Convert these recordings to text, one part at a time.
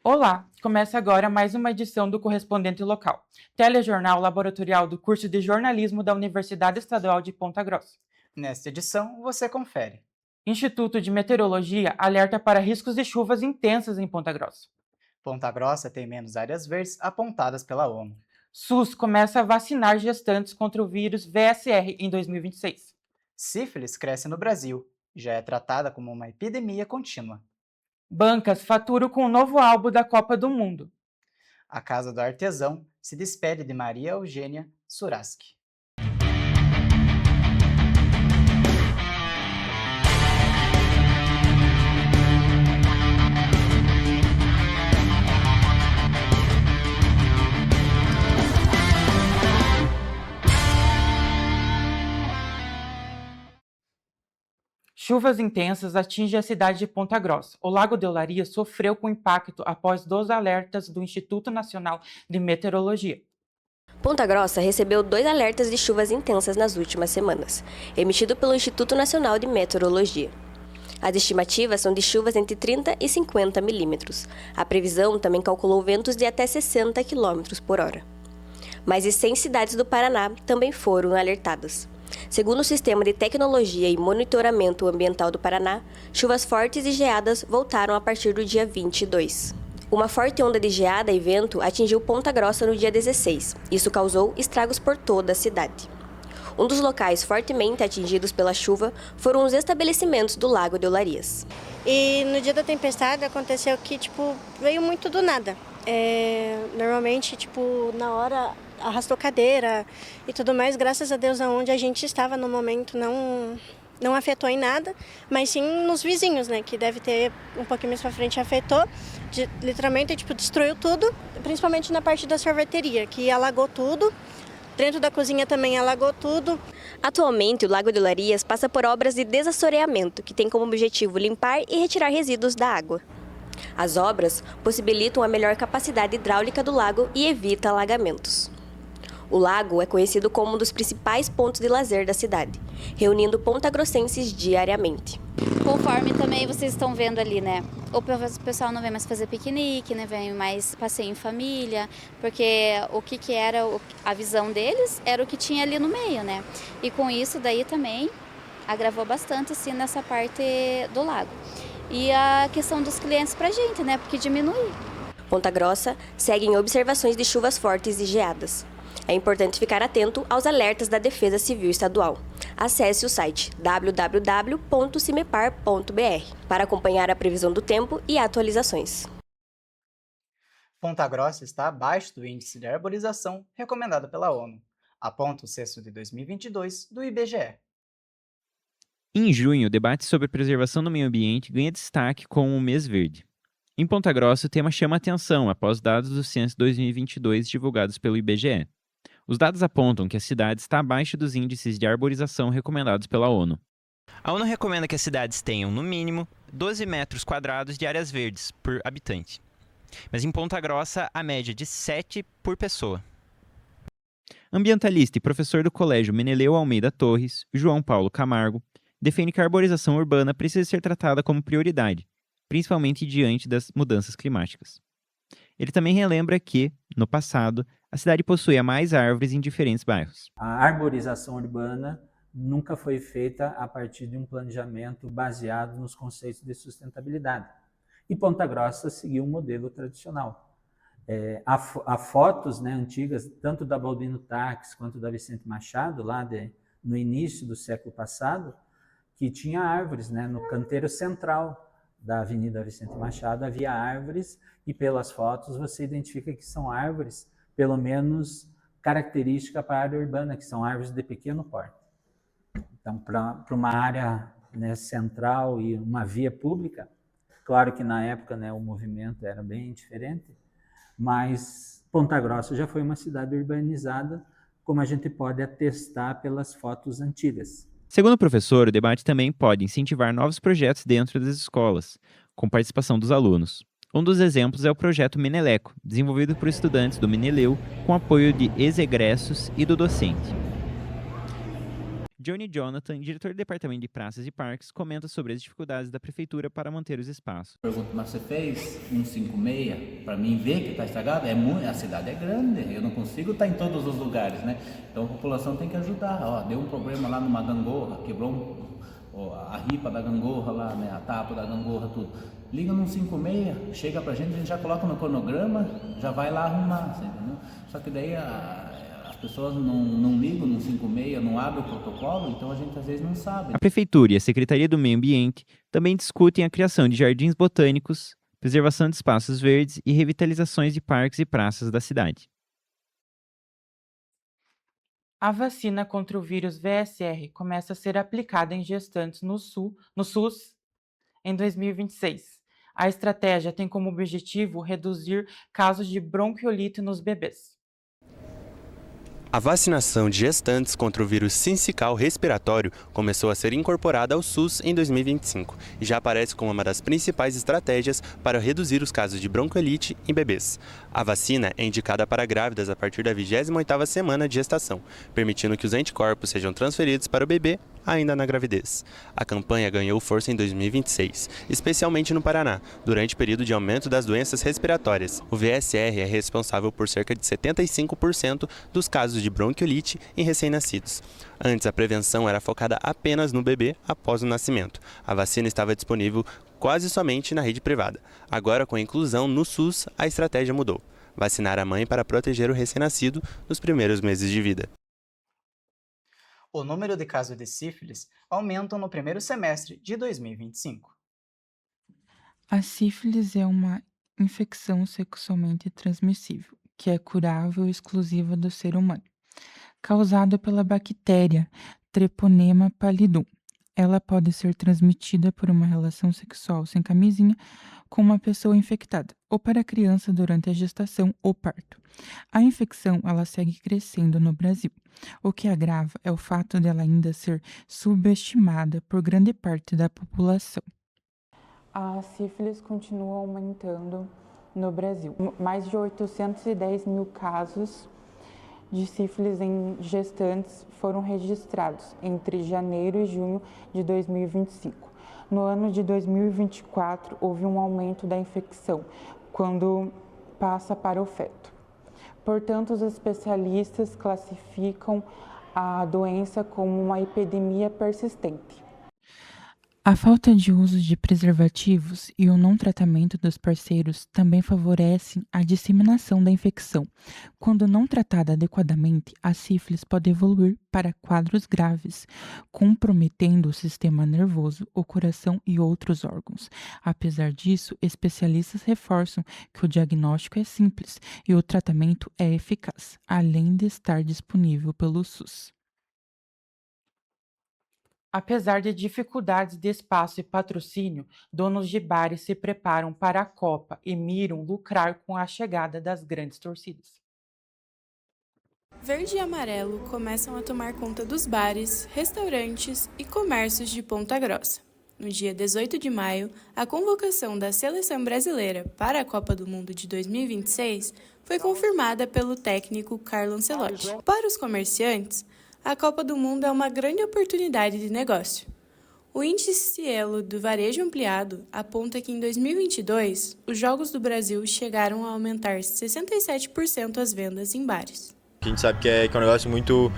Olá, começa agora mais uma edição do Correspondente Local, telejornal laboratorial do curso de jornalismo da Universidade Estadual de Ponta Grossa. Nesta edição, você confere. Instituto de Meteorologia alerta para riscos de chuvas intensas em Ponta Grossa. Ponta Grossa tem menos áreas verdes apontadas pela ONU. SUS começa a vacinar gestantes contra o vírus VSR em 2026. Sífilis cresce no Brasil e já é tratada como uma epidemia contínua. Bancas faturam com o novo álbum da Copa do Mundo. A Casa do Artesão se despede de Maria Eugênia Suraski. Chuvas intensas atingem a cidade de Ponta Grossa. O Lago de Olaria sofreu com impacto após 2 alertas do Instituto Nacional de Meteorologia. Ponta Grossa recebeu 2 alertas de chuvas intensas nas últimas semanas, emitido pelo Instituto Nacional de Meteorologia. As estimativas são de chuvas entre 30 e 50 milímetros. A previsão também calculou ventos de até 60 km por hora. Mais de 100 cidades do Paraná também foram alertadas. Segundo o Sistema de Tecnologia e Monitoramento Ambiental do Paraná, chuvas fortes e geadas voltaram a partir do dia 22. Uma forte onda de geada e vento atingiu Ponta Grossa no dia 16. Isso causou estragos por toda a cidade. Um dos locais fortemente atingidos pela chuva foram os estabelecimentos do Lago de Olarias. E no dia da tempestade aconteceu que, veio muito do nada. Normalmente, na hora arrastou cadeira e tudo mais. Graças a Deus, aonde a gente estava no momento não afetou em nada, mas sim nos vizinhos, né? Que deve ter um pouquinho mais pra frente afetou. Literalmente, destruiu tudo, principalmente na parte da sorveteria, que alagou tudo. Dentro da cozinha também alagou tudo. Atualmente, o Lago de Olarias passa por obras de desassoreamento, que tem como objetivo limpar e retirar resíduos da água. As obras possibilitam a melhor capacidade hidráulica do lago e evita alagamentos. O lago é conhecido como um dos principais pontos de lazer da cidade, reunindo pontagrossenses diariamente. Conforme também vocês estão vendo ali, né? O pessoal não vem mais fazer piquenique, né? Vem mais passeio em família, porque o que era a visão deles era o que tinha ali no meio, né? E com isso daí também agravou bastante assim nessa parte do lago. E a questão dos clientes pra gente, né? Porque diminui. Ponta Grossa segue em observações de chuvas fortes e geadas. É importante ficar atento aos alertas da Defesa Civil Estadual. Acesse o site www.cimepar.br para acompanhar a previsão do tempo e atualizações. Ponta Grossa está abaixo do índice de arborização recomendado pela ONU, aponta o censo de 2022 do IBGE. Em junho, o debate sobre preservação do meio ambiente ganha destaque com o Mês Verde. Em Ponta Grossa, o tema chama atenção após dados do censo 2022 divulgados pelo IBGE. Os dados apontam que a cidade está abaixo dos índices de arborização recomendados pela ONU. A ONU recomenda que as cidades tenham, no mínimo, 12 metros quadrados de áreas verdes por habitante. Mas em Ponta Grossa, a média é de 7 por pessoa. Ambientalista e professor do Colégio Meneleu Almeida Torres, João Paulo Camargo, defende que a arborização urbana precisa ser tratada como prioridade, principalmente diante das mudanças climáticas. Ele também relembra que, no passado, a cidade possuía mais árvores em diferentes bairros. A arborização urbana nunca foi feita a partir de um planejamento baseado nos conceitos de sustentabilidade. E Ponta Grossa seguiu um modelo tradicional. Há fotos, né, antigas, tanto da Baldino Taques quanto da Vicente Machado, no início do século passado, que tinha árvores, né, no canteiro central da Avenida Vicente Machado havia árvores e pelas fotos você identifica que são árvores, pelo menos característica para a área urbana, que são árvores de pequeno porte. Então, para uma área, né, central e uma via pública, claro que na época, né, o movimento era bem diferente, mas Ponta Grossa já foi uma cidade urbanizada, como a gente pode atestar pelas fotos antigas. Segundo o professor, o debate também pode incentivar novos projetos dentro das escolas, com participação dos alunos. Um dos exemplos é o projeto Meneleco, desenvolvido por estudantes do Meneleu, com apoio de ex-egressos e do docente. Johnny Jonathan, diretor do Departamento de Praças e Parques, comenta sobre as dificuldades da prefeitura para manter os espaços. Pergunto, mas você fez um 56 para mim ver que está estragado? A cidade é grande, eu não consigo estar em todos os lugares, né? Então a população tem que ajudar. Ó, deu um problema lá numa gangorra, quebrou a ripa da gangorra lá, né? A tapa da gangorra, tudo. Liga no 56, chega pra gente, a gente já coloca no cronograma, já vai lá arrumar, você entendeu? Só que daí as pessoas não ligam no 56, não abrem o protocolo, então a gente às vezes não sabe. A Prefeitura e a Secretaria do Meio Ambiente também discutem a criação de jardins botânicos, preservação de espaços verdes e revitalizações de parques e praças da cidade. A vacina contra o vírus VSR começa a ser aplicada em gestantes no SUS em 2026. A estratégia tem como objetivo reduzir casos de bronquiolite nos bebês. A vacinação de gestantes contra o vírus sincical respiratório começou a ser incorporada ao SUS em 2025 e já aparece como uma das principais estratégias para reduzir os casos de bronquiolite em bebês. A vacina é indicada para grávidas a partir da 28ª semana de gestação, permitindo que os anticorpos sejam transferidos para o bebê ainda na gravidez. A campanha ganhou força em 2026, especialmente no Paraná, durante o período de aumento das doenças respiratórias. O VSR é responsável por cerca de 75% dos casos de bronquiolite em recém-nascidos. Antes, a prevenção era focada apenas no bebê após o nascimento. A vacina estava disponível quase somente na rede privada. Agora, com a inclusão no SUS, a estratégia mudou. Vacinar a mãe para proteger o recém-nascido nos primeiros meses de vida. O número de casos de sífilis aumentam no primeiro semestre de 2025. A sífilis é uma infecção sexualmente transmissível, que é curável e exclusiva do ser humano, causada pela bactéria Treponema pallidum. Ela pode ser transmitida por uma relação sexual sem camisinha com uma pessoa infectada, ou para a criança durante a gestação ou parto. A infecção ela segue crescendo no Brasil. O que agrava é o fato dela ainda ser subestimada por grande parte da população. A sífilis continua aumentando no Brasil. Mais de 810 mil casos de sífilis em gestantes foram registrados entre janeiro e junho de 2025. No ano de 2024, houve um aumento da infecção, quando passa para o feto. Portanto, os especialistas classificam a doença como uma epidemia persistente. A falta de uso de preservativos e o não tratamento dos parceiros também favorecem a disseminação da infecção. Quando não tratada adequadamente, a sífilis pode evoluir para quadros graves, comprometendo o sistema nervoso, o coração e outros órgãos. Apesar disso, especialistas reforçam que o diagnóstico é simples e o tratamento é eficaz, além de estar disponível pelo SUS. Apesar de dificuldades de espaço e patrocínio, donos de bares se preparam para a Copa e miram lucrar com a chegada das grandes torcidas. Verde e amarelo começam a tomar conta dos bares, restaurantes e comércios de Ponta Grossa. No dia 18 de maio, a convocação da seleção brasileira para a Copa do Mundo de 2026 foi confirmada pelo técnico Carlo Ancelotti. Para os comerciantes, a Copa do Mundo é uma grande oportunidade de negócio. O índice Cielo do varejo ampliado aponta que em 2022, os Jogos do Brasil chegaram a aumentar 67% as vendas em bares. A gente sabe que é um negócio muito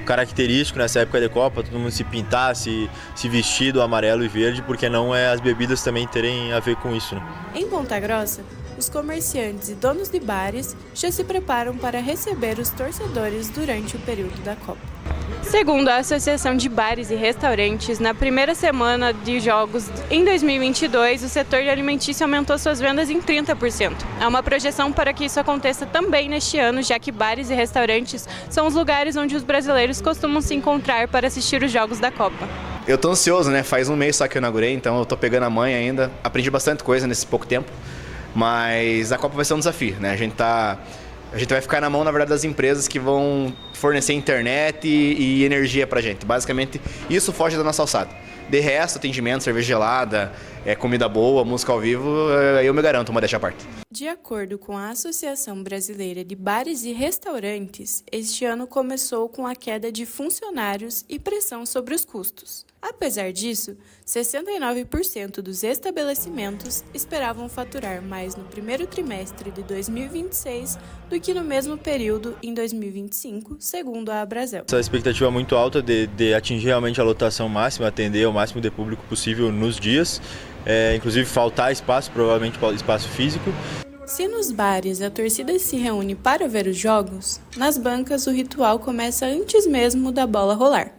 característico nessa época de Copa, todo mundo se pintar, se vestir do amarelo e verde, porque não as bebidas também terem a ver com isso, né? Em Ponta Grossa, os comerciantes e donos de bares já se preparam para receber os torcedores durante o período da Copa. Segundo a Associação de Bares e Restaurantes, na primeira semana de jogos em 2022, o setor alimentício aumentou suas vendas em 30%. Há uma projeção para que isso aconteça também neste ano, já que bares e restaurantes são os lugares onde os brasileiros costumam se encontrar para assistir os jogos da Copa. Eu tô ansioso, né? Faz um mês só que eu inaugurei, então eu tô pegando a manha ainda. Aprendi bastante coisa nesse pouco tempo, mas a Copa vai ser um desafio, né? A gente vai ficar na mão, na verdade, das empresas que vão fornecer internet e energia pra gente. Basicamente, isso foge da nossa alçada. De resto, atendimento, cerveja gelada, é comida boa, música ao vivo, aí eu me garanto, uma deixa à parte. De acordo com a Associação Brasileira de Bares e Restaurantes, este ano começou com a queda de funcionários e pressão sobre os custos. Apesar disso, 69% dos estabelecimentos esperavam faturar mais no primeiro trimestre de 2026 do que no mesmo período em 2025, segundo a Abrazel. Essa expectativa muito alta de atingir realmente a lotação máxima, atender o máximo de público possível nos dias, inclusive faltar espaço, provavelmente espaço físico. Se nos bares a torcida se reúne para ver os jogos, nas bancas o ritual começa antes mesmo da bola rolar.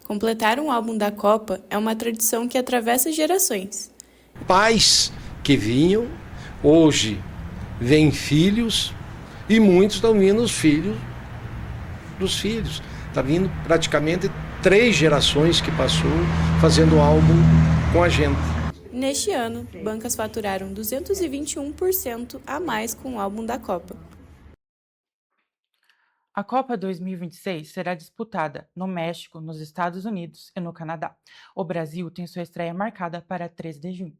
Completar um álbum da Copa é uma tradição que atravessa gerações. Pais que vinham, hoje vêm filhos e muitos estão vindo os filhos dos filhos. Está vindo praticamente 3 gerações que passou fazendo álbum com a gente. Neste ano, bancas faturaram 221% a mais com o álbum da Copa. A Copa 2026 será disputada no México, nos Estados Unidos e no Canadá. O Brasil tem sua estreia marcada para 3 de junho.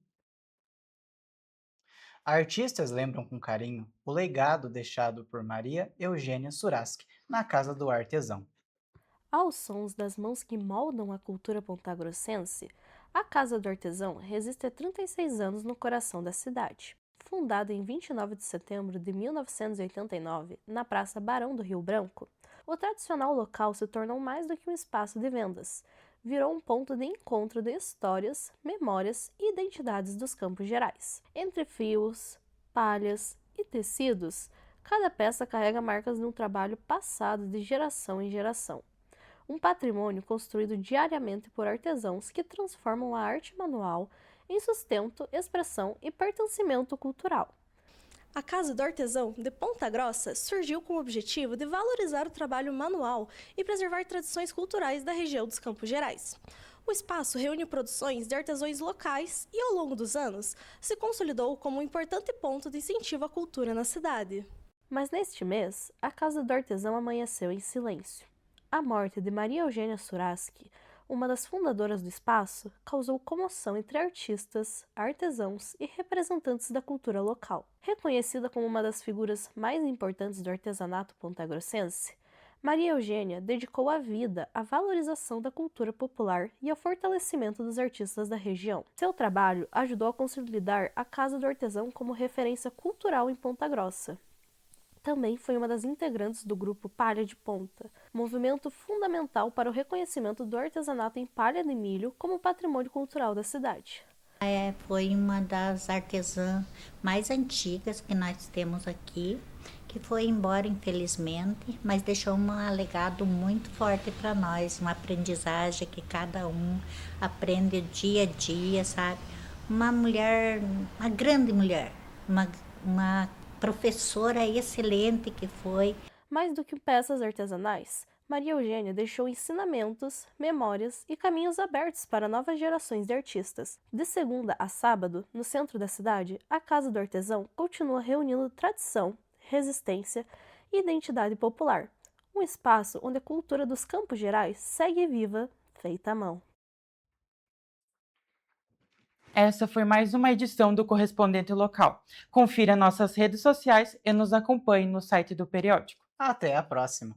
Artistas lembram com carinho o legado deixado por Maria Eugênia Suraski na Casa do Artesão. Aos sons das mãos que moldam a cultura pontagrossense, a Casa do Artesão resiste há 36 anos no coração da cidade. Fundada em 29 de setembro de 1989, na Praça Barão do Rio Branco, o tradicional local se tornou mais do que um espaço de vendas. Virou um ponto de encontro de histórias, memórias e identidades dos Campos Gerais. Entre fios, palhas e tecidos, cada peça carrega marcas de um trabalho passado de geração em geração. Um patrimônio construído diariamente por artesãos que transformam a arte manual em sustento, expressão e pertencimento cultural. A Casa do Artesão de Ponta Grossa surgiu com o objetivo de valorizar o trabalho manual e preservar tradições culturais da região dos Campos Gerais. O espaço reúne produções de artesãos locais e, ao longo dos anos, se consolidou como um importante ponto de incentivo à cultura na cidade. Mas neste mês, a Casa do Artesão amanheceu em silêncio. A morte de Maria Eugênia Suraski, uma das fundadoras do espaço, causou comoção entre artistas, artesãos e representantes da cultura local. Reconhecida como uma das figuras mais importantes do artesanato pontagrossense, Maria Eugênia dedicou a vida à valorização da cultura popular e ao fortalecimento dos artistas da região. Seu trabalho ajudou a consolidar a Casa do Artesão como referência cultural em Ponta Grossa. Também foi uma das integrantes do grupo Palha de Ponta, movimento fundamental para o reconhecimento do artesanato em palha de milho como patrimônio cultural da cidade. Foi uma das artesãs mais antigas que nós temos aqui, que foi embora infelizmente, mas deixou um legado muito forte para nós, uma aprendizagem que cada um aprende dia a dia, sabe? Uma mulher, uma grande mulher, uma professora excelente que foi. Mais do que peças artesanais, Maria Eugênia deixou ensinamentos, memórias e caminhos abertos para novas gerações de artistas. De segunda a sábado, no centro da cidade, a Casa do Artesão continua reunindo tradição, resistência e identidade popular. Um espaço onde a cultura dos Campos Gerais segue viva, feita à mão. Essa foi mais uma edição do Correspondente Local. Confira nossas redes sociais e nos acompanhe no site do periódico. Até a próxima!